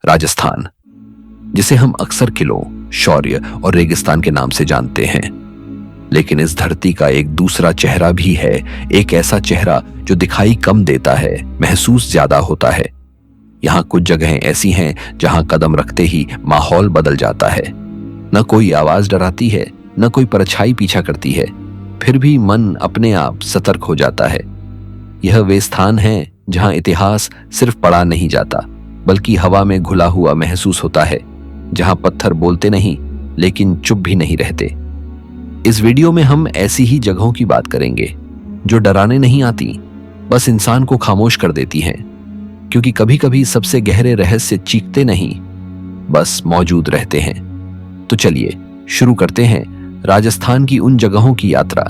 राजस्थान, जिसे हम अक्सर किलों, शौर्य और रेगिस्तान के नाम से जानते हैं, लेकिन इस धरती का एक दूसरा चेहरा भी है। एक ऐसा चेहरा जो दिखाई कम देता है, महसूस ज्यादा होता है। यहाँ कुछ जगहें ऐसी हैं जहां कदम रखते ही माहौल बदल जाता है। न कोई आवाज डराती है, न कोई परछाई पीछा करती है, फिर भी मन अपने आप सतर्क हो जाता है। यह वे स्थान है जहां इतिहास सिर्फ पढ़ा नहीं जाता, बल्कि हवा में घुला हुआ महसूस होता है, जहां पत्थर बोलते नहीं लेकिन चुप भी नहीं रहते। इस वीडियो में हम ऐसी ही जगहों की बात करेंगे जो डराने नहीं आती, बस इंसान को खामोश कर देती हैं, क्योंकि कभी कभी सबसे गहरे रहस्य चीखते नहीं, बस मौजूद रहते हैं। तो चलिए शुरू करते हैं राजस्थान की उन जगहों की यात्रा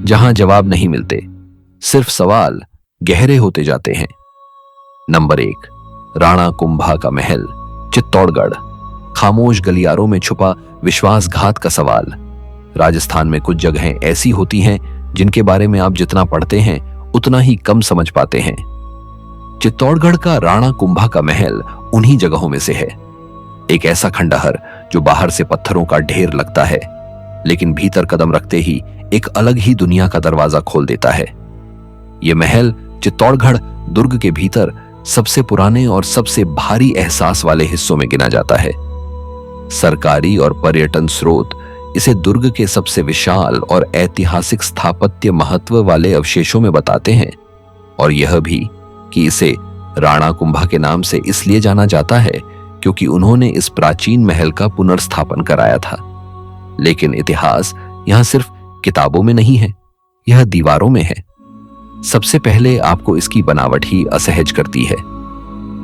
जहां जवाब नहीं मिलते, सिर्फ सवाल गहरे होते जाते हैं। नंबर 1, राणा कुंभा का महल, चित्तौड़गढ़। खामोश गलियारों में छुपा विश्वासघात का सवाल। राजस्थान में कुछ जगहें ऐसी होती हैं जिनके बारे में आप जितना पढ़ते हैं उतना ही कम समझ पाते हैं। चित्तौड़गढ़ का राणा कुंभा का महल उन्हीं जगहों में से है। एक ऐसा खंडहर जो बाहर से पत्थरों का ढेर लगता है, लेकिन भीतर कदम रखते ही एक अलग ही दुनिया का दरवाजा खोल देता है। यह महल चित्तौड़गढ़ दुर्ग के भीतर सबसे पुराने और सबसे भारी एहसास वाले हिस्सों में गिना जाता है। सरकारी और पर्यटन स्रोत इसे दुर्ग के सबसे विशाल और ऐतिहासिक स्थापत्य महत्व वाले अवशेषों में बताते हैं, और यह भी कि इसे राणा कुंभा के नाम से इसलिए जाना जाता है क्योंकि उन्होंने इस प्राचीन महल का पुनर्स्थापन कराया था। लेकिन इतिहास यहां सिर्फ किताबों में नहीं है, यह दीवारों में है। सबसे पहले आपको इसकी बनावट ही असहज करती है।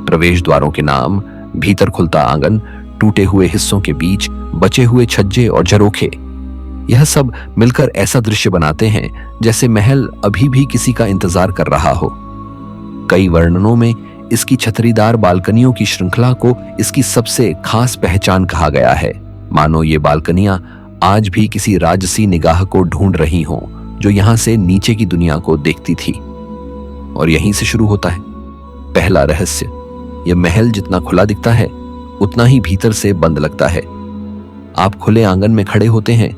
प्रवेश द्वारों के नाम, भीतर खुलता आंगन, टूटे हुए हिस्सों के बीच बचे हुए छज्जे और झरोखे, यह सब मिलकर ऐसा दृश्य बनाते हैं जैसे महल अभी भी किसी का इंतजार कर रहा हो। कई वर्णनों में इसकी छतरीदार बालकनियों की श्रृंखला को इसकी सबसे खास पहचान कहा गया है, मानो ये बालकनियां आज भी किसी राजसी निगाह को ढूंढ रही हों जो यहां से नीचे की दुनिया को देखती थी। और यहीं से शुरू होता है पहला रहस्य। यह महल जितना खुला दिखता है उतना ही भीतर से बंद लगता है। आप खुले आंगन में खड़े होते हैं,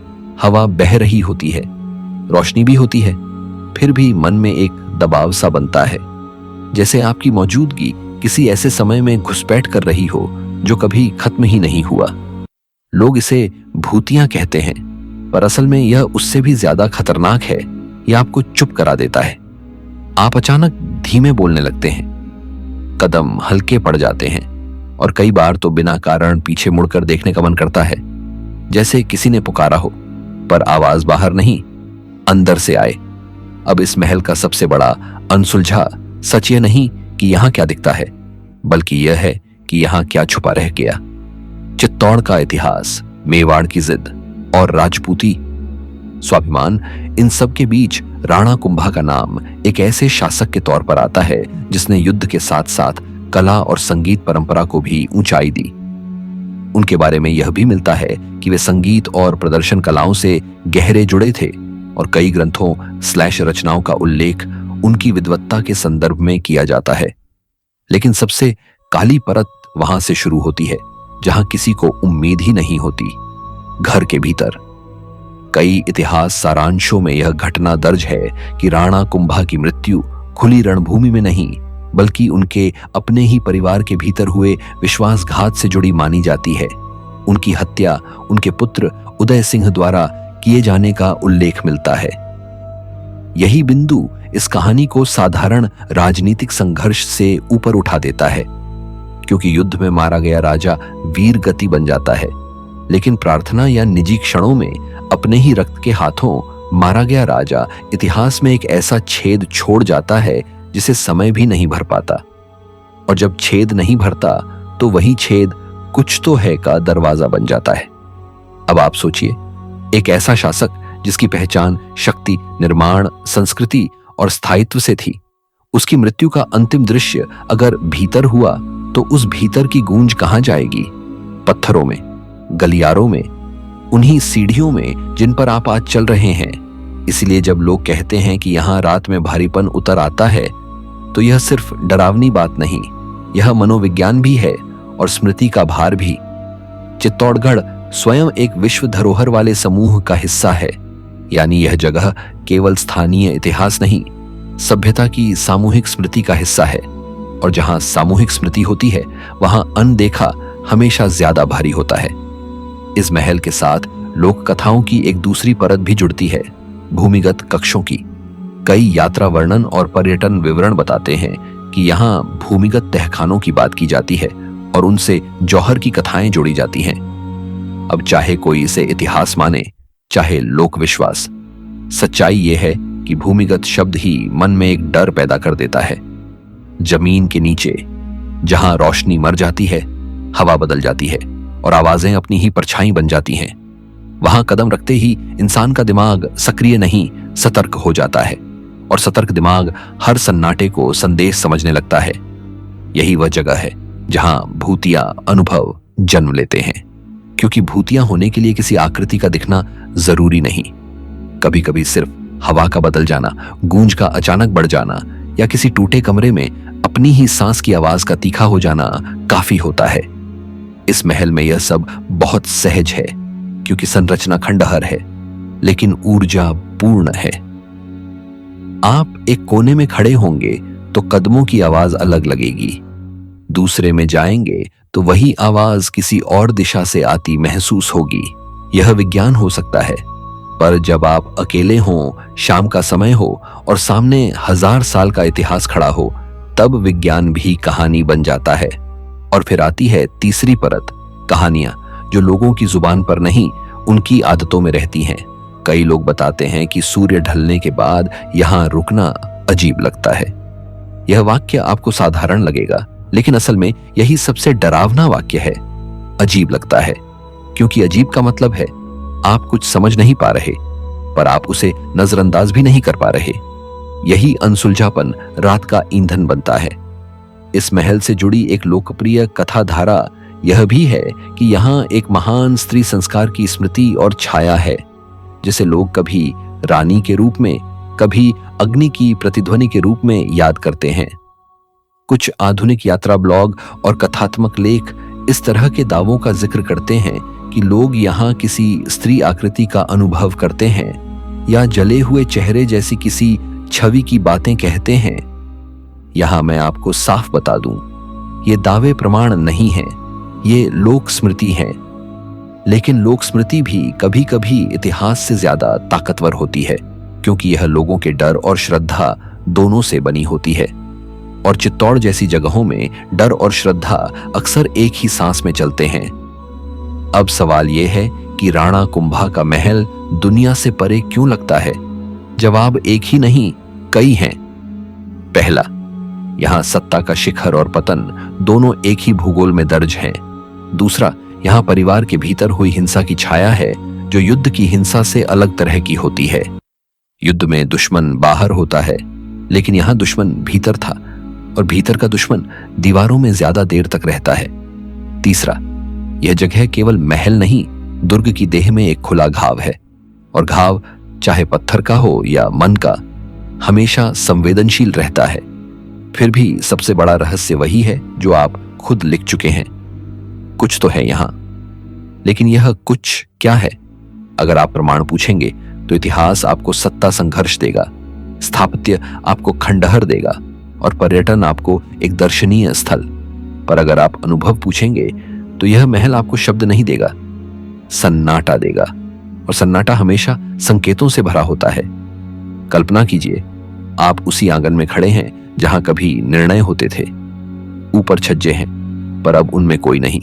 हवा बह रही होती है, रोशनी भी होती है, फिर भी मन में एक दबाव सा बनता है, जैसे आपकी मौजूदगी किसी ऐसे समय में घुसपैठ कर रही हो जो कभी खत्म ही नहीं हुआ। लोग इसे भूतियां कहते हैं, पर असल में यह उससे भी ज्यादा खतरनाक है। यह आपको चुप करा देता है। आप अचानक धीमे बोलने लगते हैं, कदम हल्के पड़ जाते हैं, और कई बार तो बिना कारण पीछे मुड़कर देखने का मन करता है, जैसे किसी ने पुकारा हो, पर आवाज बाहर नहीं, अंदर से आए। अब इस महल का सबसे बड़ा अनसुलझा सच यह नहीं कि यहां क्या दिखता है, बल्कि यह है कि यहां क्या छुपा रह गया। चित्तौड़ का इतिहास, मेवाड़ की जिद और राजपूती स्वाभिमान, इन सब के बीच राणा कुंभा का नाम एक ऐसे शासक के तौर पर आता है जिसने युद्ध के साथ साथ कला और संगीत परंपरा को भी ऊंचाई दी। उनके बारे में यह भी मिलता है कि वे संगीत और प्रदर्शन कलाओं से गहरे जुड़े थे, और कई ग्रंथों / रचनाओं का उल्लेख उनकी विद्वत्ता के संदर्भ में किया जाता है। लेकिन सबसे काली परत वहां से शुरू होती है जहां किसी को उम्मीद ही नहीं होती, घर के भीतर। कई इतिहास सारांशों में यह घटना दर्ज है कि राणा कुंभा की मृत्यु खुली रणभूमि में नहीं, बल्कि उनके अपने ही परिवार के भीतर हुए विश्वासघात से जुड़ी मानी जाती है। उनकी हत्या उनके पुत्र उदय सिंह द्वारा किए जाने का उल्लेख मिलता है। यही बिंदु इस कहानी को साधारण राजनीतिक संघर्ष से ऊपर उठा देता है, क्योंकि युद्ध में मारा गया राजा वीर गति बन जाता है, लेकिन प्रार्थना या निजी क्षणों में अपने ही रक्त के हाथों मारा गया राजा इतिहास में एक ऐसा छेद छोड़ जाता है जिसे समय भी नहीं भर पाता। और जब छेद नहीं भरता तो वही छेद कुछ तो है का दरवाजा बन जाता है। अब आप सोचिए, एक ऐसा शासक जिसकी पहचान शक्ति, निर्माण, संस्कृति और स्थायित्व से थी, उसकी मृत्यु का अंतिम दृश्य अगर भीतर हुआ तो उस भीतर की गूंज कहां जाएगी? पत्थरों में, गलियारों में, उन्हीं सीढ़ियों में जिन पर आप आज चल रहे हैं। इसलिए जब लोग कहते हैं कि यहां रात में भारीपन उतर आता है, तो यह सिर्फ डरावनी बात नहीं, यह मनोविज्ञान भी है, और स्मृति का भार भी। चित्तौड़गढ़ स्वयं एक विश्व धरोहर वाले समूह का हिस्सा है, यानी यह जगह केवल स्थानीय इतिहास नहीं, सभ्यता की सामूहिक स्मृति का हिस्सा है। और जहां सामूहिक स्मृति होती है वहां अनदेखा हमेशा ज्यादा भारी होता है। इस महल के साथ लोक कथाओं की एक दूसरी परत भी जुड़ती है, भूमिगत कक्षों की। कई यात्रा वर्णन और पर्यटन विवरण बताते हैं कि यहाँ भूमिगत तहखानों की बात की जाती है और उनसे जौहर की कथाएं जोड़ी जाती हैं। अब चाहे कोई इसे इतिहास माने, चाहे लोक विश्वास, सच्चाई यह है कि भूमिगत शब्द ही मन में एक डर पैदा कर देता है। जमीन के नीचे जहां रोशनी मर जाती है, हवा बदल जाती है और आवाजें अपनी ही परछाई बन जाती हैं, वहां कदम रखते ही इंसान का दिमाग सक्रिय नहीं, सतर्क हो जाता है और सतर्क दिमाग हर सन्नाटे को संदेश समझने लगता है। यही वह जगह है जहां भूतिया अनुभव जन्म लेते हैं, क्योंकि भूतिया होने के लिए किसी आकृति का दिखना जरूरी नहीं। कभी कभी सिर्फ हवा का बदल जाना, गूंज का अचानक बढ़ जाना या किसी टूटे कमरे में अपनी ही सांस की आवाज का तीखा हो जाना काफी होता है। इस महल में यह सब बहुत सहज है, क्योंकि संरचना खंडहर है लेकिन ऊर्जा पूर्ण है। आप एक कोने में खड़े होंगे तो कदमों की आवाज अलग लगेगी, दूसरे में जाएंगे तो वही आवाज किसी और दिशा से आती महसूस होगी। यह विज्ञान हो सकता है, पर जब आप अकेले हों, शाम का समय हो और सामने 1000 साल का इतिहास खड़ा हो, तब विज्ञान भी कहानी बन जाता है। और फिर आती है तीसरी परत, कहानियां जो लोगों की जुबान पर नहीं, उनकी आदतों में रहती हैं। कई लोग बताते हैं कि सूर्य ढलने के बाद यहां रुकना अजीब लगता है। यह वाक्य आपको साधारण लगेगा, लेकिन असल में यही सबसे डरावना वाक्य है। अजीब लगता है, क्योंकि अजीब का मतलब है आप कुछ समझ नहीं पा रहे, पर आप उसे नजरअंदाज भी नहीं कर पा रहे। यही अनसुलझापन रात का ईंधन बनता है। इस महल से जुड़ी एक लोकप्रिय कथा धारा यह भी है कि यहाँ एक महान स्त्री संस्कार की स्मृति और छाया है, जिसे लोग कभी रानी के रूप में, कभी अग्नि की प्रतिध्वनि के रूप में याद करते हैं। कुछ आधुनिक यात्रा ब्लॉग और कथात्मक लेख इस तरह के दावों का जिक्र करते हैं कि लोग यहाँ किसी स्त्री आकृति का अनुभव करते हैं या जले हुए चेहरे जैसी किसी छवि की बातें कहते हैं। यहां मैं आपको साफ बता दूं, ये दावे प्रमाण नहीं हैं, ये लोक स्मृति हैं। लेकिन लोक स्मृति भी कभी कभी इतिहास से ज्यादा ताकतवर होती है, क्योंकि यह लोगों के डर और श्रद्धा दोनों से बनी होती है। और चित्तौड़ जैसी जगहों में डर और श्रद्धा अक्सर एक ही सांस में चलते हैं। अब सवाल यह है कि राणा कुंभा का महल दुनिया से परे क्यों लगता है? जवाब एक ही नहीं, कई हैं। पहला, यहां सत्ता का शिखर और पतन दोनों एक ही भूगोल में दर्ज हैं। दूसरा, यहां परिवार के भीतर हुई हिंसा की छाया है, जो युद्ध की हिंसा से अलग तरह की होती है। युद्ध में दुश्मन बाहर होता है, लेकिन यहां दुश्मन भीतर था, और भीतर का दुश्मन दीवारों में ज्यादा देर तक रहता है। तीसरा, यह जगह केवल महल नहीं, दुर्ग की देह में एक खुला घाव है, और घाव चाहे पत्थर का हो या मन का, हमेशा संवेदनशील रहता है। फिर भी सबसे बड़ा रहस्य वही है जो आप खुद लिख चुके हैं। कुछ तो है यहां, लेकिन यह कुछ क्या है? अगर आप प्रमाण पूछेंगे तो इतिहास आपको सत्ता संघर्ष देगा, स्थापत्य आपको खंडहर देगा, और पर्यटन आपको एक दर्शनीय स्थल। पर अगर आप अनुभव पूछेंगे तो यह महल आपको शब्द नहीं देगा, सन्नाटा देगा, और सन्नाटा हमेशा संकेतों से भरा होता है। कल्पना कीजिए, आप उसी आंगन में खड़े हैं जहां कभी निर्णय होते थे। ऊपर छज्जे हैं, पर अब उनमें कोई नहीं।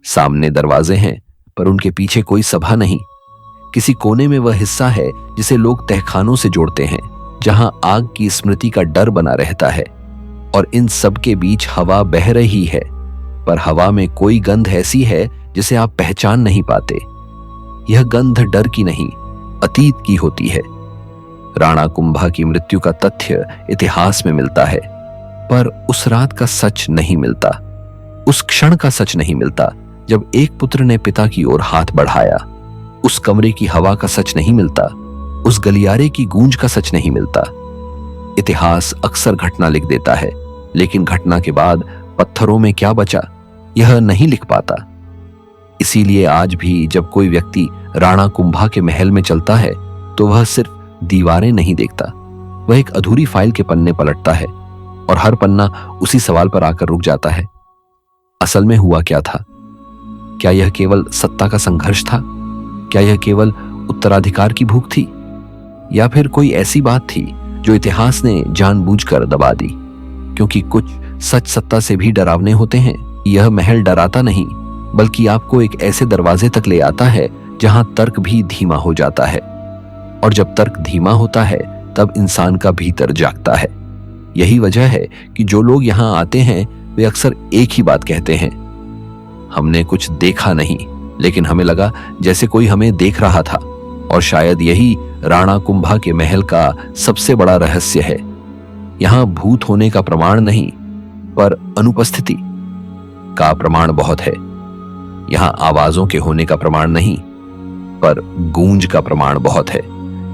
सामने दरवाजे हैं, पर उनके पीछे कोई सभा नहीं। किसी कोने में वह हिस्सा है जिसे लोग तहखानों से जोड़ते हैं, जहां आग की स्मृति का डर बना रहता है। और इन सब के बीच हवा बह रही है, पर हवा में कोई गंध ऐसी है जिसे आप पहचान नहीं पाते। यह गंध डर की नहीं, अतीत की होती है। राणा कुंभा की मृत्यु का तथ्य इतिहास में मिलता है, पर उस रात का सच नहीं मिलता, उस क्षण का सच नहीं मिलता जब एक पुत्र ने पिता की ओर हाथ बढ़ाया। उस कमरे की हवा का सच नहीं मिलता, उस गलियारे की गूंज का सच नहीं मिलता। इतिहास अक्सर घटना लिख देता है, लेकिन घटना के बाद पत्थरों में क्या बचा? यह नहीं लिख पाता। इसीलिए आज भी जब कोई व्यक्ति राणा कुंभा के महल में चलता है तो वह सिर्फ दीवारें नहीं देखता, वह एक अधूरी फाइल के पन्ने पलटता है और हर पन्ना उसी सवाल पर आकर रुक जाता है, असल में हुआ क्या था? क्या यह केवल सत्ता का संघर्ष था? क्या यह केवल उत्तराधिकार की भूख थी? या फिर कोई ऐसी बात थी जो इतिहास ने जानबूझकर दबा दी? क्योंकि कुछ सच सत्ता से भी डरावने होते हैं। यह महल डराता नहीं, बल्कि आपको एक ऐसे दरवाजे तक ले आता है जहां तर्क भी धीमा हो जाता है, और जब तर्क धीमा होता है तब इंसान का भीतर जागता है। यही वजह है कि जो लोग यहां आते हैं वे अक्सर एक ही बात कहते हैं, हमने कुछ देखा नहीं, लेकिन हमें लगा जैसे कोई हमें देख रहा था। और शायद यही राणा कुंभा के महल का सबसे बड़ा रहस्य है। यहां भूत होने का प्रमाण नहीं, पर अनुपस्थिति का प्रमाण बहुत है। यहां आवाजों के होने का प्रमाण नहीं, पर गूंज का प्रमाण बहुत है।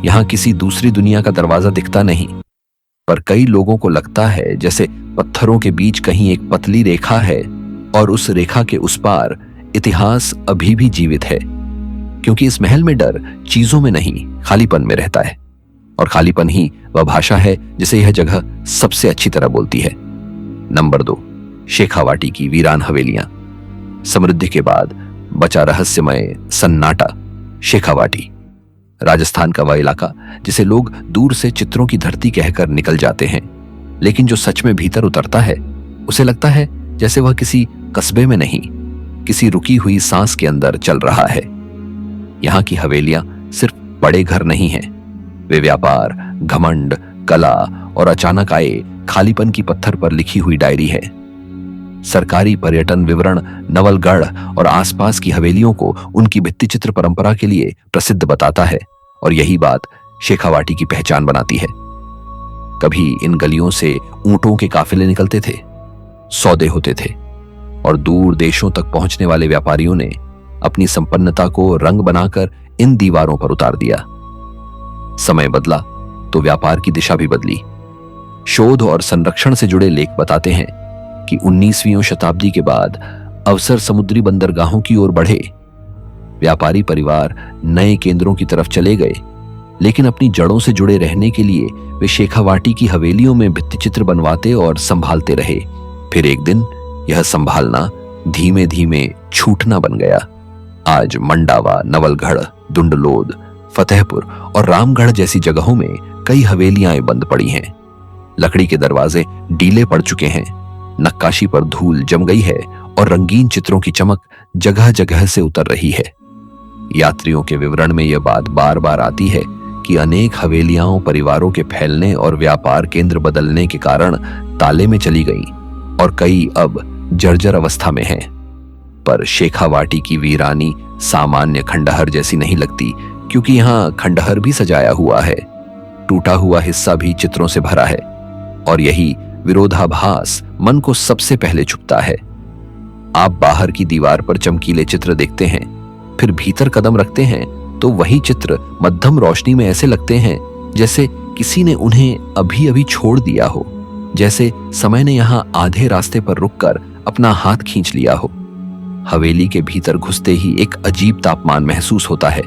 यहां किसी दूसरी दुनिया का दरवाजा दिखता नहीं, पर कई लोगों को लगता है जैसे पत्थरों के बीच कहीं एक पतली रेखा है और उस रेखा के उस पार इतिहास अभी भी जीवित है। क्योंकि इस महल में डर चीजों में नहीं, खालीपन में रहता है, और खालीपन ही वह भाषा है जिसे यह जगह सबसे अच्छी तरह बोलती है। नंबर 2, शेखावाटी की वीरान हवेलियां। समृद्धि के बाद बचा रहस्यमय सन्नाटा। शेखावाटी राजस्थान का वह इलाका जिसे लोग दूर से चित्रों की धरती कहकर निकल जाते हैं, लेकिन जो सच में भीतर उतरता है उसे लगता है जैसे वह किसी कस्बे में नहीं, किसी रुकी हुई सांस के अंदर चल रहा है। यहां की हवेलियां सिर्फ बड़े घर नहीं हैं, वे व्यापार, घमंड, कला और अचानक आए खालीपन की पत्थर पर लिखी हुई डायरी है। सरकारी पर्यटन विवरण नवलगढ़ और आसपास की हवेलियों को उनकी भित्तिचित्र परंपरा के लिए प्रसिद्ध बताता है, और यही बात शेखावाटी की पहचान बनाती है। कभी इन गलियों से ऊंटों के काफिले निकलते थे, सौदे होते थे, और दूर देशों तक पहुंचने वाले व्यापारियों ने अपनी संपन्नता को रंग बनाकर इन दीवारों पर उतार दिया। समय बदला तो व्यापार की दिशा भी बदली। शोध और संरक्षण से जुड़े लेख बताते हैं कि 19वीं शताब्दी के बाद अवसर समुद्री बंदरगाहों की ओर बढ़े। व्यापारी परिवार नए केंद्रों की तरफ चले गए, लेकिन अपनी जड़ों से जुड़े रहने के लिए वे शेखावाटी की हवेलियों में भित्तिचित्र बनवाते और संभालते रहे। फिर एक दिन यह संभालना धीमे धीमे छूटना बन गया। आज मंडावा, नवलगढ़, दुंडलोद, फतेहपुर और रामगढ़ जैसी जगहों में कई हवेलियां बंद पड़ी हैं। लकड़ी के दरवाजे डीले पड़ चुके हैं, नक्काशी पर धूल जम गई है और रंगीन चित्रों की चमक जगह जगह से उतर रही है। यात्रियों के विवरण में यह बात बार बार आती है कि अनेक हवेलियां परिवारों के फैलने और व्यापार केंद्र बदलने के कारण ताले में चली गईं और कई अब जर्जर अवस्था में हैं। पर शेखावाटी की वीरानी सामान्य खंडहर जैसी नहीं लगती, क्योंकि यहाँ खंडहर भी सजाया हुआ है, टूटा हुआ हिस्सा भी चित्रों से भरा है, और यही विरोधाभास मन को सबसे पहले छुपता है। आप बाहर की दीवार पर चमकीले चित्र देखते हैं, फिर भीतर कदम रखते हैं तो वही चित्र मध्यम रोशनी में ऐसे लगते हैं जैसे किसी ने उन्हें अभी अभी छोड़ दिया हो, जैसे समय ने यहाँ आधे रास्ते पर रुककर अपना हाथ खींच लिया हो। हवेली के भीतर घुसते ही एक अजीब तापमान महसूस होता है।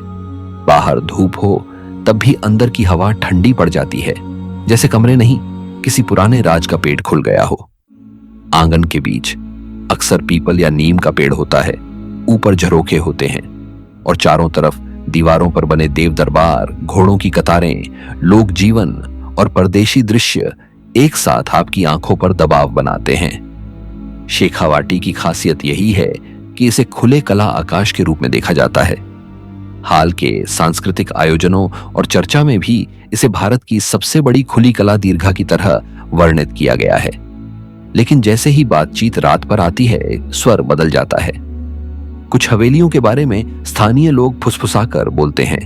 बाहर धूप हो तब भी अंदर की हवा ठंडी पड़ जाती है, जैसे कमरे नहीं, किसी पुराने राज का पेड़ खुल गया हो। आंगन के बीच अक्सर पीपल या नीम का पेड़ होता है, ऊपर झरोखे होते हैं, और चारों तरफ दीवारों पर बने देव दरबार, घोड़ों की कतारें, लोक जीवन और परदेशी दृश्य एक साथ आपकी आंखों पर दबाव बनाते हैं। शेखावाटी की खासियत यही है कि इसे खुले कला आकाश के रूप में देखा जाता है। हाल के सांस्कृतिक आयोजनों और चर्चा में भी इसे भारत की सबसे बड़ी खुली कला दीर्घा की तरह वर्णित किया गया है। लेकिन जैसे ही बातचीत रात पर आती है, स्वर बदल जाता है। कुछ हवेलियों के बारे में स्थानीय लोग फुसफुसाकर बोलते हैं।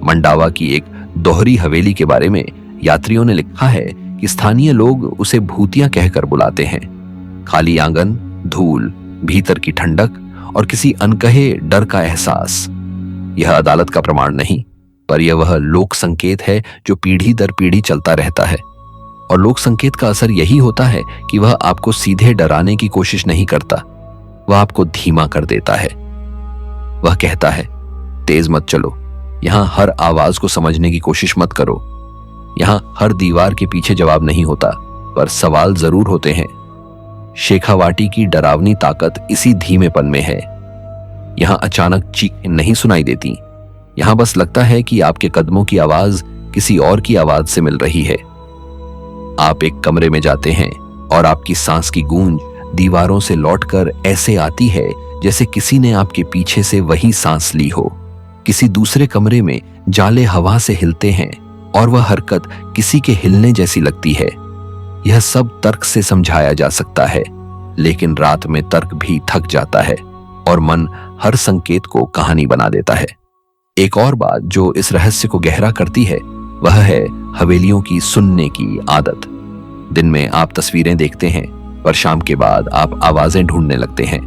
मंडावा की एक दोहरी हवेली के बारे में यात्रियों ने लिखा है कि स्थानीय लोग उसे भूतिया कहकर बुलाते हैं। खाली आंगन, धूल, भीतर की ठंडक और किसी अनकहे डर का एहसास। यह अदालत का प्रमाण नहीं, पर यह वह लोक संकेत है जो पीढ़ी दर पीढ़ी चलता रहता है। और लोक संकेत का असर यही होता है कि वह आपको सीधे डराने की कोशिश नहीं करता, वह आपको धीमा कर देता है। वह कहता है, तेज मत चलो, यहां हर आवाज को समझने की कोशिश मत करो। यहां हर दीवार के पीछे जवाब नहीं होता, पर सवाल जरूर होते हैं। शेखावाटी की डरावनी ताकत इसी धीमेपन में है। यहां अचानक चीखें नहीं सुनाई देती, यहां बस लगता है कि आपके कदमों की आवाज किसी और की आवाज से मिल रही है। आप एक कमरे में जाते हैं और आपकी सांस की गूंज दीवारों से लौटकर ऐसे आती है जैसे किसी ने आपके पीछे से वही सांस ली हो। किसी दूसरे कमरे में जाले हवा से हिलते हैं और वह हरकत किसी के हिलने जैसी लगती है। यह सब तर्क से समझाया जा सकता है, लेकिन रात में तर्क भी थक जाता है और मन हर संकेत को कहानी बना देता है। एक और बात जो इस रहस्य को गहरा करती है वह है हवेलियों की सुनने की आदत। दिन में आप तस्वीरें देखते हैं, पर शाम के बाद आप आवाजें ढूंढने लगते हैं।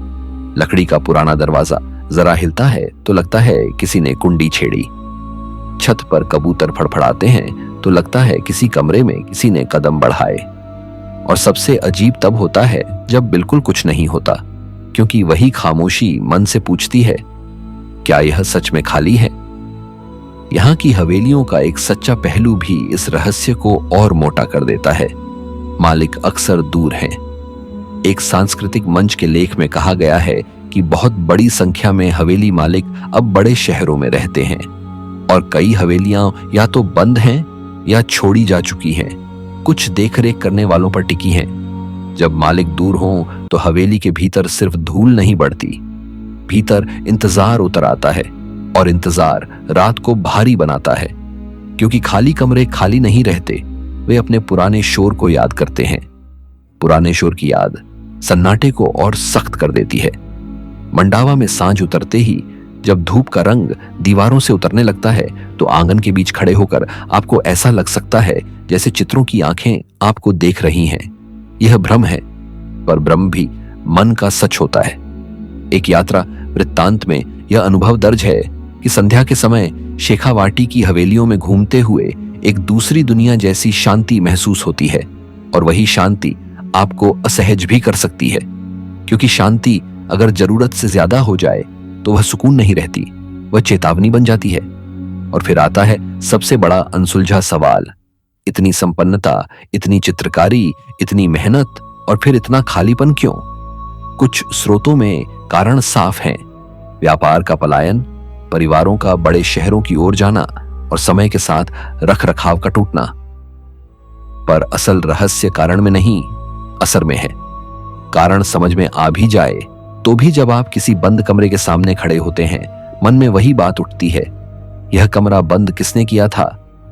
लकड़ी का पुराना दरवाजा जरा हिलता है तो लगता है किसी ने कुंडी छेड़ी। छत पर कबूतर फड़फड़ाते हैं तो लगता है किसी कमरे में किसी ने कदम बढ़ाए। और सबसे अजीब तब होता है जब बिल्कुल कुछ नहीं होता, क्योंकि वही खामोशी मन से पूछती है, क्या यह सच में खाली है? यहां की हवेलियों का एक सच्चा पहलू भी इस रहस्य को और मोटा कर देता है। मालिक अक्सर दूर हैं। एक सांस्कृतिक मंच के लेख में कहा गया है कि बहुत बड़ी संख्या में हवेली मालिक अब बड़े शहरों में रहते हैं और कई हवेलियां या तो बंद हैं या छोड़ी जा चुकी हैं, कुछ देखरेख करने वालों पर टिकी हैं। जब मालिक दूर हों तो हवेली के भीतर सिर्फ धूल नहीं बढ़ती, भीतर इंतजार उतर आता है और इंतजार रात को भारी बनाता है, क्योंकि खाली कमरे खाली नहीं रहते, वे अपने पुराने शोर को याद करते हैं। पुराने शोर की याद सन्नाटे को और सख्त कर देती है। मंडावा में सांझ उतरते ही जब धूप का रंग दीवारों से उतरने लगता है तो आंगन के बीच खड़े होकर आपको ऐसा लग सकता है जैसे चित्रों की आंखें आपको देख रही हैं। यह भ्रम है, पर भ्रम भी मन का सच होता है। एक यात्रा वृत्तांत में यह अनुभव दर्ज है कि संध्या के समय शेखावाटी की हवेलियों में घूमते हुए एक दूसरी दुनिया जैसी शांति महसूस होती है, और वही शांति आपको असहज भी कर सकती है, क्योंकि शांति अगर जरूरत से ज्यादा हो जाए तो वह सुकून नहीं रहती, वह चेतावनी बन जाती है। और फिर आता है सबसे बड़ा अनसुलझा सवाल, इतनी संपन्नता, इतनी चित्रकारी, इतनी मेहनत और फिर इतना खालीपन क्यों? कुछ स्रोतों में कारण साफ हैं, व्यापार का पलायन, परिवारों का बड़े शहरों की ओर जाना और समय के साथ रख रखाव का टूटना। पर असल रहस्य कारण में नहीं, असर में है। कारण समझ में आ भी जाए तो भी जब आप किसी बंद कमरे के सामने खड़े होते हैं, मन में वही बात उठती है, यह कमरा बंद किसने किया था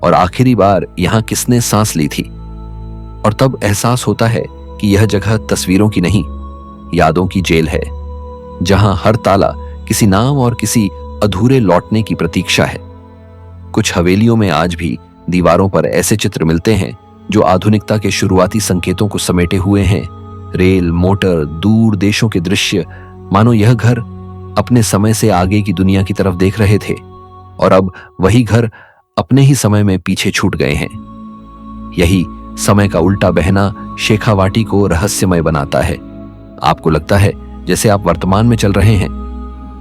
और आखिरी बार यहां किसने सांस ली थी? और तब एहसास होता है कि यह जगह तस्वीरों की नहीं, यादों की जेल है, जहां हर ताला किसी नाम और किसी अधूरे लौटने की प्रतीक्षा है। कुछ हवेलियों में आज भी दीवारों पर ऐसे चित्र मिलते हैं जो आधुनिकता के शुरुआती संकेतों को समेटे हुए हैं। रेल, मोटर, दूर देशों के दृश्य, मानो यह घर अपने समय से आगे की दुनिया की तरफ देख रहे थे और अब वही घर अपने ही समय में पीछे छूट गए हैं। यही समय का उल्टा बहना शेखावाटी को रहस्यमय बनाता है। आपको लगता है जैसे आप वर्तमान में चल रहे हैं,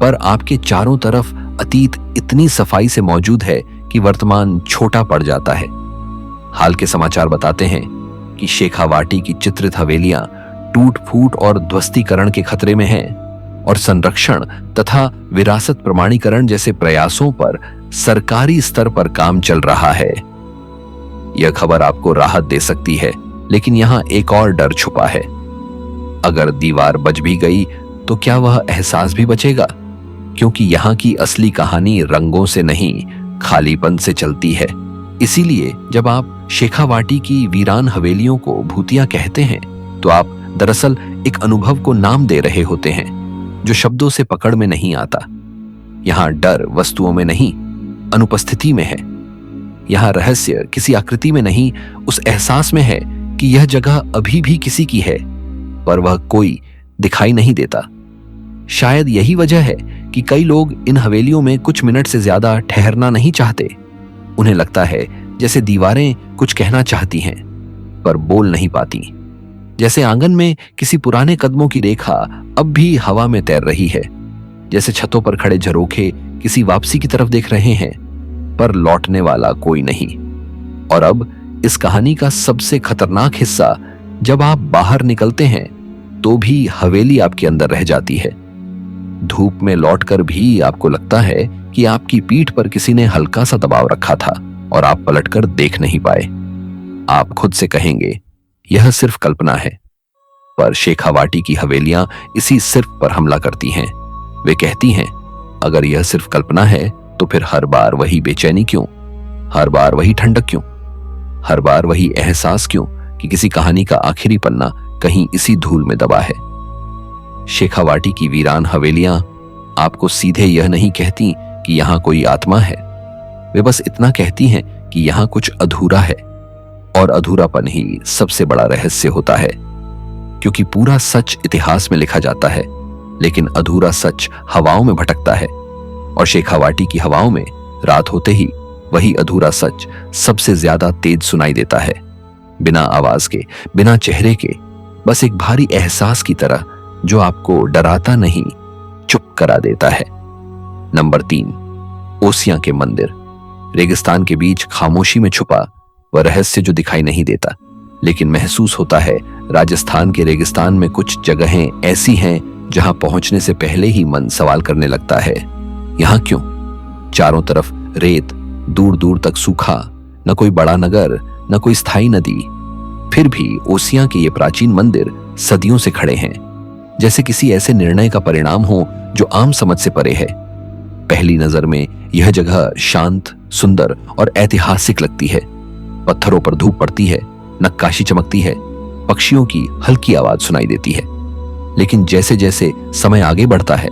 पर आपके चारों तरफ अतीत इतनी सफाई से मौजूद है कि वर्तमान छोटा पड़ जाता है। हाल के समाचार बताते हैं कि शेखावाटी की चित्रित हवेलियां टूट फूट और ध्वस्तीकरण के खतरे में हैं और संरक्षण तथा विरासत प्रमाणीकरण जैसे प्रयासों पर सरकारी स्तर पर काम चल रहा है। यह खबर आपको राहत दे सकती है, लेकिन यहां एक और डर छुपा है। अगर दीवार बच भी गई तो क्या वह एहसास भी बचेगा? क्योंकि यहां की असली कहानी रंगों से नहीं, खालीपन से चलती है। इसीलिए जब आप शेखावाटी की वीरान हवेलियों को भूतिया कहते हैं तो आप दरअसल एक अनुभव को नाम दे रहे होते हैं जो शब्दों से पकड़ में नहीं आता। यहां डर वस्तुओं में नहीं, अनुपस्थिति में है। यहां रहस्य किसी आकृति में नहीं, उस एहसास में है कि यह जगह अभी भी किसी की है, पर वह कोई दिखाई नहीं देता। शायद यही वजह है कि कई लोग इन हवेलियों में कुछ मिनट से ज्यादा ठहरना नहीं चाहते। उन्हें लगता है जैसे दीवारें कुछ कहना चाहती हैं पर बोल नहीं पाती। जैसे आंगन में किसी पुराने कदमों की रेखा अब भी हवा में तैर रही है। जैसे छतों पर खड़े झरोखे किसी वापसी की तरफ देख रहे हैं, पर लौटने वाला कोई नहीं। और अब इस कहानी का सबसे खतरनाक हिस्सा, जब आप बाहर निकलते हैं तो भी हवेली आपके अंदर रह जाती है। धूप में लौटकर भी आपको लगता है कि आपकी पीठ पर किसी ने हल्का सा दबाव रखा था और आप पलटकर देख नहीं पाए। आप खुद से कहेंगे यह सिर्फ कल्पना है, पर शेखावाटी की हवेलियां इसी सिर्फ पर हमला करती हैं। वे कहती हैं, अगर यह सिर्फ कल्पना है तो फिर हर बार वही बेचैनी क्यों, हर बार वही ठंडक क्यों, हर बार वही एहसास क्यों कि किसी कहानी का आखिरी पन्ना कहीं इसी धूल में दबा है। शेखावाटी की वीरान हवेलियां आपको सीधे यह नहीं कहती कि यहां कोई आत्मा है, वे बस इतना कहती हैं कि यहां कुछ अधूरा है। और अधूरापन ही सबसे बड़ा रहस्य होता है, क्योंकि पूरा सच इतिहास में लिखा जाता है, लेकिन अधूरा सच हवाओं में भटकता है। और शेखावाटी की हवाओं में रात होते ही वही अधूरा सच सबसे ज्यादा तेज सुनाई देता है, बिना आवाज के, बिना चेहरे के, बस एक भारी एहसास की तरह जो आपको डराता नहीं, चुप करा देता है। नंबर 3, ओसियां के मंदिर। रेगिस्तान के बीच खामोशी में छुपा वह रहस्य जो दिखाई नहीं देता, लेकिन महसूस होता है। राजस्थान के रेगिस्तान में कुछ जगहें ऐसी हैं जहां पहुंचने से पहले ही मन सवाल करने लगता है, यहां क्यों? चारों तरफ रेत, दूर दूर तक सूखा, न कोई बड़ा नगर, न कोई स्थायी नदी। फिर भी ओसियां के ये प्राचीन मंदिर सदियों से खड़े हैं, जैसे किसी ऐसे निर्णय का परिणाम हो जो आम समझ से परे है। पहली नजर में यह जगह शांत, सुंदर और ऐतिहासिक लगती है। पत्थरों पर धूप पड़ती है, नक्काशी चमकती है, पक्षियों की हल्की आवाज सुनाई देती है। लेकिन जैसे जैसे समय आगे बढ़ता है,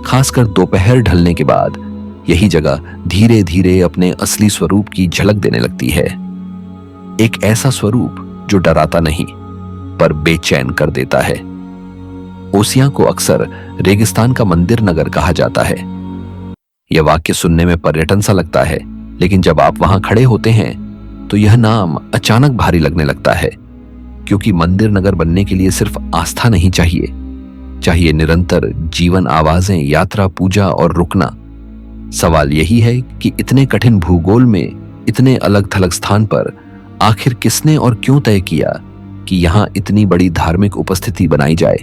खासकर दोपहर ढलने के बाद, यही जगह धीरे धीरे अपने असली स्वरूप की झलक देने लगती है। एक ऐसा स्वरूप जो डराता नहीं, पर बेचैन कर देता है। ओसियां को अक्सर रेगिस्तान का मंदिर नगर कहा जाता है। यह वाक्य सुनने में पर्यटन सा लगता है, लेकिन जब आप वहां खड़े होते हैं तो यह नाम अचानक भारी लगने लगता है, क्योंकि मंदिर नगर बनने के लिए सिर्फ आस्था नहीं चाहिए निरंतर जीवन, आवाजें, यात्रा, पूजा और रुकना। सवाल यही है कि इतने कठिन भूगोल में, इतने अलग थलग स्थान पर आखिर किसने और क्यों तय किया कि यहां इतनी बड़ी धार्मिक उपस्थिति बनाई जाए?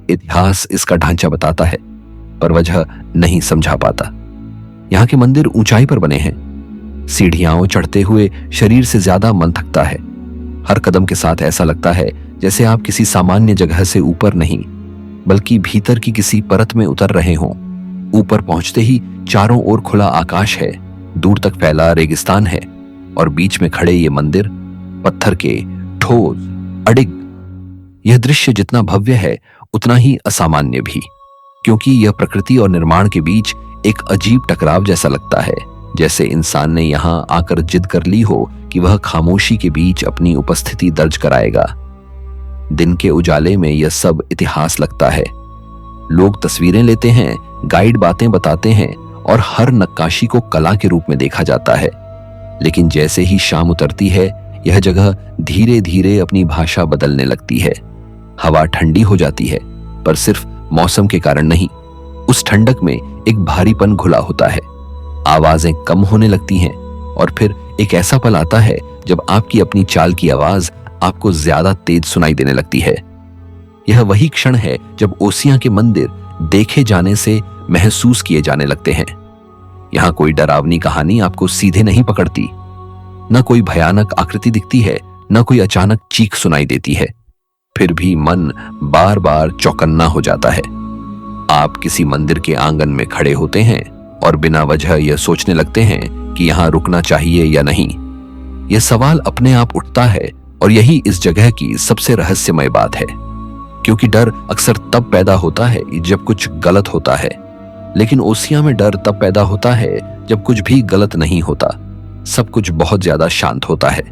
इतिहास इसका ढांचा बताता है, पर वजह नहीं समझा पाता। यहाँ के मंदिर ऊंचाई पर बने हैं, सीढ़ियां चढ़ते हुए शरीर से ज्यादा मन थकता है। हर कदम के साथ ऐसा लगता है जैसे आप किसी सामान्य जगह से ऊपर नहीं, बल्कि भीतर की किसी परत में उतर रहे हों। ऊपर पहुंचते ही चारों ओर खुला आकाश है, दूर तक फैला रेगिस्तान है, और बीच में खड़े ये मंदिर, पत्थर के, ठोस, अडिग। यह दृश्य जितना भव्य है उतना ही असामान्य भी, क्योंकि यह प्रकृति और निर्माण के बीच एक अजीब टकराव जैसा लगता है, जैसे इंसान ने यहां आकर जिद कर ली हो कि वह खामोशी के बीच अपनी उपस्थिति दर्ज कराएगा। दिन के उजाले में यह सब इतिहास लगता है। लोग तस्वीरें लेते हैं, गाइड बातें बताते हैं, और हर नक्काशी को कला के रूप में देखा जाता है। लेकिन जैसे ही शाम उतरती है, यह जगह धीरे धीरे अपनी भाषा बदलने लगती है। हवा ठंडी हो जाती है, पर सिर्फ मौसम के कारण नहीं। उस ठंडक में एक भारीपन घुला होता है, आवाजें कम होने लगती हैं, और फिर एक ऐसा पल आता है जब आपकी अपनी चाल की आवाज आपको ज्यादा तेज सुनाई देने लगती है। यह वही क्षण है जब ओसियां के मंदिर देखे जाने से महसूस किए जाने लगते हैं। यहां कोई डरावनी कहानी आपको सीधे नहीं पकड़ती, न कोई भयानक आकृति दिखती है, न कोई अचानक चीख सुनाई देती है। फिर भी मन बार बार चौकन्ना हो जाता है। आप किसी मंदिर के आंगन में खड़े होते हैं और बिना वजह यह सोचने लगते हैं कि यहां रुकना चाहिए या नहीं। यह सवाल अपने आप उठता है, और यही इस जगह की सबसे रहस्यमय बात है, क्योंकि डर अक्सर तब पैदा होता है जब कुछ गलत होता है, लेकिन ओसियां में डर तब पैदा होता है जब कुछ भी गलत नहीं होता, सब कुछ बहुत ज्यादा शांत होता है।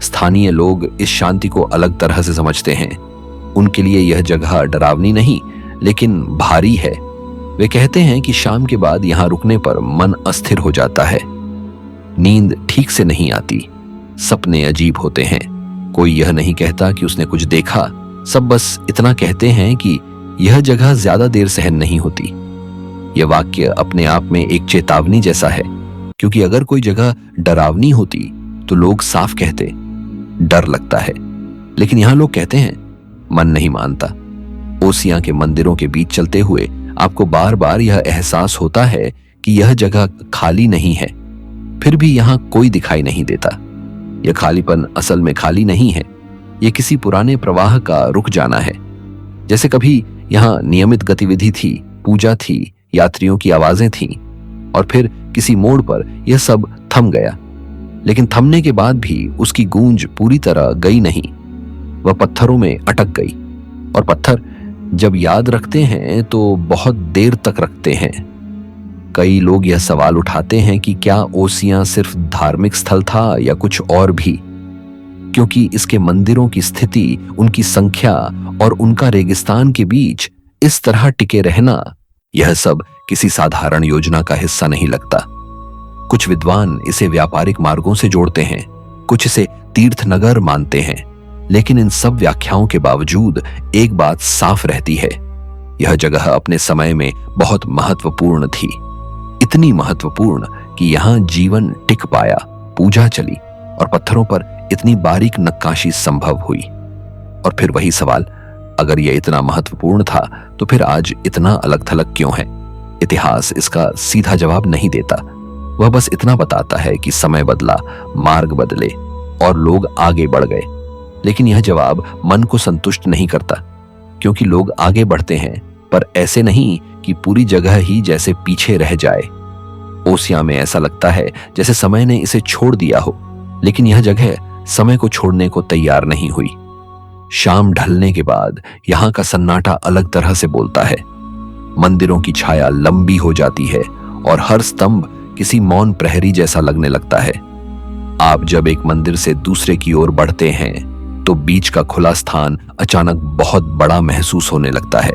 स्थानीय लोग इस शांति को अलग तरह से समझते हैं। उनके लिए यह जगह डरावनी नहीं, लेकिन भारी है। वे कहते हैं कि शाम के बाद यहां रुकने पर मन अस्थिर हो जाता है, नींद ठीक से नहीं आती, सपने अजीब होते हैं, कोई यह नहीं कहता कि उसने कुछ देखा, सब बस इतना कहते हैं कि यह जगह ज्यादा देर सहन नहीं होती। यह वाक्य अपने आप में एक चेतावनी जैसा है, क्योंकि अगर कोई जगह डरावनी होती तो लोग साफ कहते डर लगता है, लेकिन यहां लोग कहते हैं मन नहीं मानता। ओसियां के मंदिरों के बीच चलते हुए आपको बार बार यह एहसास होता है कि यह जगह खाली नहीं है, फिर भी यहां कोई दिखाई नहीं देता। यह खालीपन असल में खाली नहीं है, यह किसी पुराने प्रवाह का रुक जाना है। जैसे कभी यहां नियमित गतिविधि थी, पूजा थी, यात्रियों की आवाजें थीं, और फिर किसी मोड़ पर यह सब थम गया। लेकिन थमने के बाद भी उसकी गूंज पूरी तरह गई नहीं, वह पत्थरों में अटक गई। और पत्थर जब याद रखते हैं तो बहुत देर तक रखते हैं। कई लोग यह सवाल उठाते हैं कि क्या ओसियां सिर्फ धार्मिक स्थल था या कुछ और भी, क्योंकि इसके मंदिरों की स्थिति, उनकी संख्या और उनका रेगिस्तान के बीच इस तरह टिके रहना, यह सब किसी साधारण योजना का हिस्सा नहीं लगता। कुछ विद्वान इसे व्यापारिक मार्गों से जोड़ते हैं, कुछ इसे तीर्थ नगर मानते हैं, लेकिन इन सब व्याख्याओं के बावजूद एक बात साफ रहती है, यह जगह अपने समय में बहुत महत्वपूर्ण थी। इतनी महत्वपूर्ण कि यहां जीवन टिक पाया, पूजा चली और पत्थरों पर इतनी बारीक नक्काशी संभव हुई। और फिर वही सवाल, अगर यह इतना महत्वपूर्ण था तो फिर आज इतना अलग थलग क्यों है? इतिहास इसका सीधा जवाब नहीं देता, वह बस इतना बताता है कि समय बदला, मार्ग बदले और लोग आगे बढ़ गए। लेकिन यह जवाब मन को संतुष्ट नहीं करता, क्योंकि लोग आगे बढ़ते हैं पर ऐसे नहीं कि पूरी जगह ही जैसे पीछे रह जाए। ओसिया में ऐसा लगता है जैसे समय ने इसे छोड़ दिया हो, लेकिन यह जगह समय को छोड़ने को तैयार नहीं हुई। शाम ढलने के बाद यहां का सन्नाटा अलग तरह से बोलता है। मंदिरों की छाया लंबी हो जाती है और हर स्तंभ किसी मौन प्रहरी जैसा लगने लगता है। आप जब एक मंदिर से दूसरे की ओर बढ़ते हैं तो बीच का खुला स्थान अचानक बहुत बड़ा महसूस होने लगता है,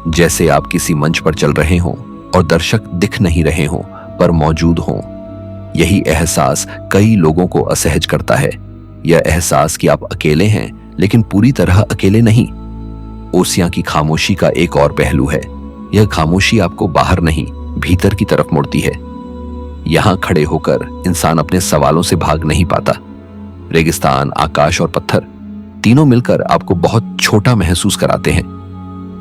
जैसे आप किसी मंच पर चल रहे हों और दर्शक दिख नहीं रहे हों पर मौजूद हों। यही एहसास कई लोगों को असहज करता है, यह एहसास कि आप अकेले हैं लेकिन पूरी तरह अकेले नहीं। ओसिया की खामोशी का एक और पहलू है, यह खामोशी आपको बाहर नहीं भीतर की तरफ मुड़ती है। यहां खड़े होकर इंसान अपने सवालों से भाग नहीं पाता। रेगिस्तान, आकाश और पत्थर तीनों मिलकर आपको बहुत छोटा महसूस कराते हैं,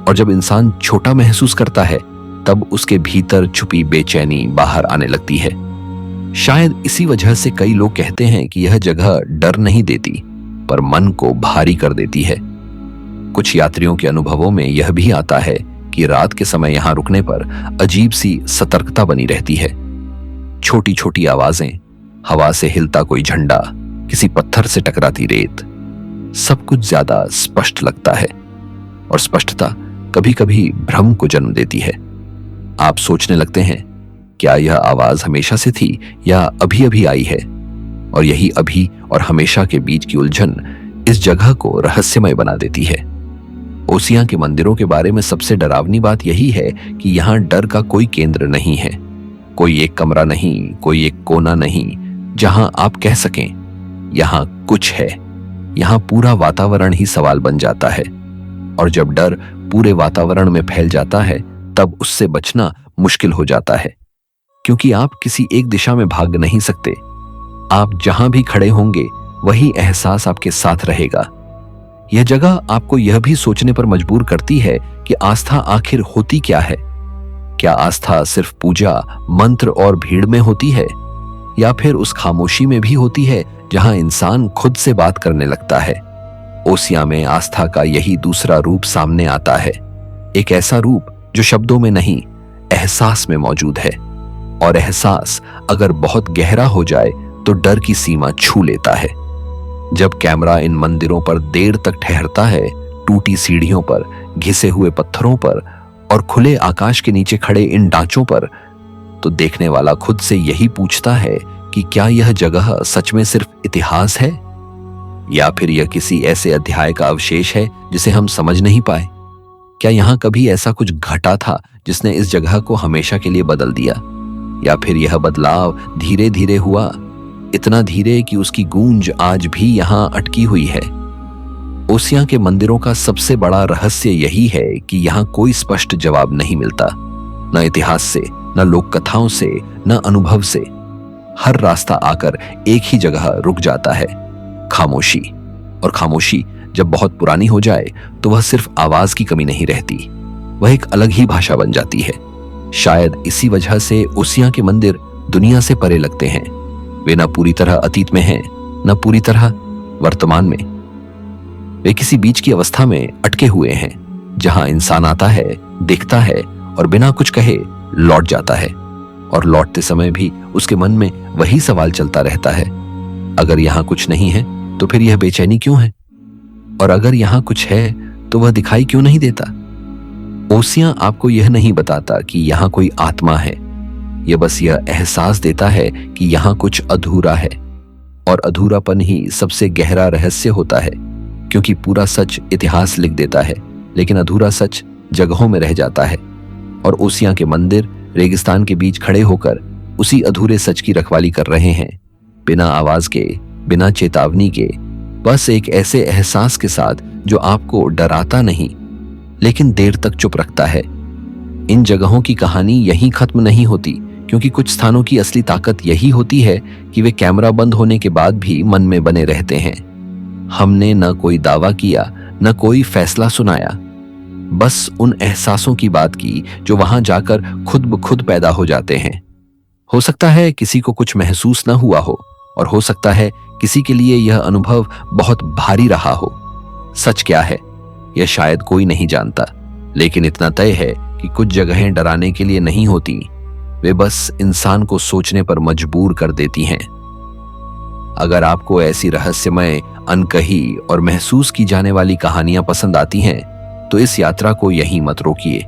और जब इंसान छोटा महसूस करता है तब उसके भीतर छुपी बेचैनी बाहर आने लगती है। शायद इसी वजह से कई लोग कहते हैं कि यह जगह डर नहीं देती पर मन को भारी कर देती है। कुछ यात्रियों के अनुभवों में यह भी आता है कि रात के समय यहां रुकने पर अजीब सी सतर्कता बनी रहती है। छोटी छोटी आवाजें, हवा से हिलता कोई झंडा, किसी पत्थर से टकराती रेत, सब कुछ ज्यादा स्पष्ट लगता है, और स्पष्टता कभी कभी भ्रम को जन्म देती है। आप सोचने लगते हैं, क्या यह आवाज हमेशा से थी या अभी अभी आई है? और यही अभी और हमेशा के बीच की उलझन इस जगह को रहस्यमय बना देती है। ओसिया के मंदिरों के बारे में सबसे डरावनी बात यही है कि यहां डर का कोई केंद्र नहीं है। कोई एक कमरा नहीं, कोई एक कोना नहीं जहां आप कह सकें यहां कुछ है। यहां पूरा वातावरण ही सवाल बन जाता है, और जब डर पूरे वातावरण में फैल जाता है तब उससे बचना मुश्किल हो जाता है, क्योंकि आप किसी एक दिशा में भाग नहीं सकते। आप जहां भी खड़े होंगे वही एहसास आपके साथ रहेगा। यह जगह आपको यह भी सोचने पर मजबूर करती है कि आस्था आखिर होती क्या है। क्या आस्था सिर्फ पूजा, मंत्र और भीड़ में होती है, या फिर उस खामोशी में भी होती है जहां इंसान खुद से बात करने लगता है? ओसिया में आस्था का यही दूसरा रूप सामने आता है, एक ऐसा रूप जो शब्दों में नहीं, एहसास में मौजूद है। और एहसास अगर बहुत गहरा हो जाए तो डर की सीमा छू लेता है। जब कैमरा इन मंदिरों पर देर तक ठहरता है, टूटी सीढ़ियों पर, घिसे हुए पत्थरों पर और खुले आकाश के नीचे खड़े इन ढांचों पर, तो देखने वाला खुद से यही पूछता है कि क्या यह जगह सच में सिर्फ इतिहास है, या फिर यह किसी ऐसे अध्याय का अवशेष है जिसे हम समझ नहीं पाए? क्या यहां कभी ऐसा कुछ घटा था जिसने इस जगह को हमेशा के लिए बदल दिया, या फिर यह बदलाव धीरे धीरे हुआ? इतना धीरे कि उसकी गूंज आज भी यहां अटकी हुई है। ओसियां के मंदिरों का सबसे बड़ा रहस्य यही है कि यहां कोई स्पष्ट जवाब नहीं मिलता, न इतिहास से, न लोक कथाओं से, न अनुभव से। हर रास्ता आकर एक ही जगह रुक जाता है, खामोशी। और खामोशी जब बहुत पुरानी हो जाए तो वह सिर्फ आवाज की कमी नहीं रहती, वह एक अलग ही भाषा बन जाती है। शायद इसी वजह से ओसियां के मंदिर दुनिया से परे लगते हैं। वे न पूरी तरह अतीत में हैं, न पूरी तरह वर्तमान में। वे किसी बीच की अवस्था में अटके हुए हैं, जहां इंसान आता है, देखता है और बिना कुछ कहे लौट जाता है। और लौटते समय भी उसके मन में वही सवाल चलता रहता है, अगर यहां कुछ नहीं है तो फिर यह बेचैनी क्यों है? और अगर यहां कुछ है तो वह दिखाई क्यों नहीं देता? ओसियां आपको यह नहीं बताता कि यहां कोई आत्मा है, यह बस यह एहसास देता है कि यहां कुछ अधूरा है। और अधूरापन ही सबसे गहरा रहस्य होता है, क्योंकि पूरा सच इतिहास लिख देता है, लेकिन अधूरा सच जगहों में रह जाता है। और ओसियां के मंदिर रेगिस्तान के बीच खड़े होकर उसी अधूरे सच की रखवाली कर रहे हैं, बिना आवाज के, बिना चेतावनी के, बस एक ऐसे एहसास के साथ जो आपको डराता नहीं लेकिन देर तक चुप रखता है। इन जगहों की कहानी यहीं खत्म नहीं होती, क्योंकि कुछ स्थानों की असली ताकत यही होती है कि वे कैमरा बंद होने के बाद भी मन में बने रहते हैं। हमने न कोई दावा किया, न कोई फैसला सुनाया, बस उन एहसासों की बात की जो वहां जाकर खुद ब खुद पैदा हो जाते हैं। हो सकता है किसी को कुछ महसूस न हुआ हो, और हो सकता है किसी के लिए यह अनुभव बहुत भारी रहा हो। सच क्या है यह शायद कोई नहीं जानता, लेकिन इतना तय है कि कुछ जगहें डराने के लिए नहीं होती, वे बस इंसान को सोचने पर मजबूर कर देती हैं। अगर आपको ऐसी रहस्यमय, अनकही और महसूस की जाने वाली कहानियां पसंद आती हैं, तो इस यात्रा को यहीं मत रोकिए,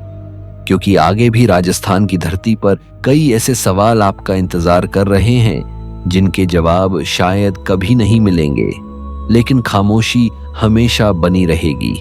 क्योंकि आगे भी राजस्थान की धरती पर कई ऐसे सवाल आपका इंतजार कर रहे हैं जिनके जवाब शायद कभी नहीं मिलेंगे, लेकिन खामोशी हमेशा बनी रहेगी।